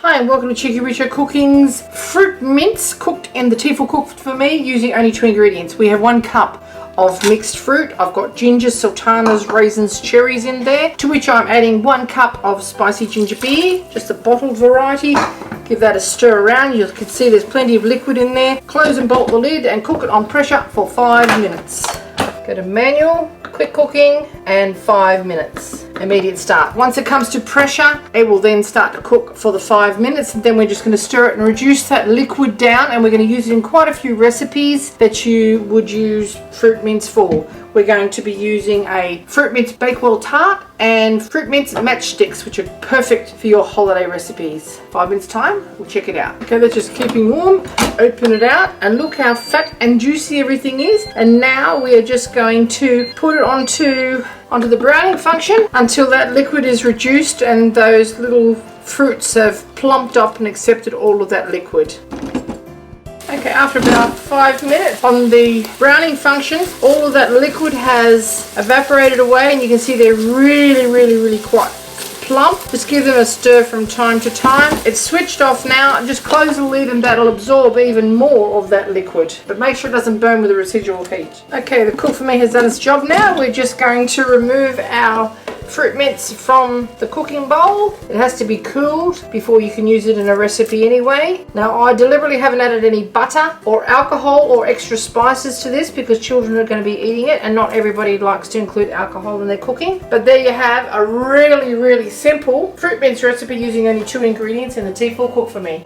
Hi and welcome to Cheekyricho Cooking's Fruit Mince, cooked in the Tefal Cook for me using only 2 ingredients. We have 1 cup of mixed fruit. I've got ginger, sultanas, raisins, cherries in there, to which I'm adding 1 cup of spicy ginger beer, just a bottled variety. Give that a stir around. You can see there's plenty of liquid in there. Close and bolt the lid and cook it on pressure for 5 minutes. Go to manual, quick cooking, and 5 minutes. Immediate start. Once it comes to pressure, it will then start to cook for the 5 minutes, and then we're just going to stir it and reduce that liquid down, and we're going to use it in quite a few recipes that you would use fruit mince for. We're going to be using a fruit mince bakewell tart and fruit mince matchsticks, which are perfect for your holiday recipes. 5 minutes time, we'll check it out. Okay, that's just keeping warm. Open it out and look how fat and juicy everything is. And now we are just going to put it onto the browning function until that liquid is reduced and those little fruits have plumped up and accepted all of that liquid. Okay, after about 5 minutes on the browning function, all of that liquid has evaporated away and you can see they're really quite plump. Just give them a stir from time to time. It's switched off now. Just close the lid and that'll absorb even more of that liquid. But make sure it doesn't burn with the residual heat. Okay, the Cook4Me has done its job now. We're just going to remove our fruit mince from the cooking bowl. It has to be cooled before you can use it in a recipe anyway. Now I deliberately haven't added any butter or alcohol or extra spices to this because children are going to be eating it and not everybody likes to include alcohol in their cooking. But there you have a really simple fruit mince recipe using only 2 ingredients in the Tefal Cook4Me.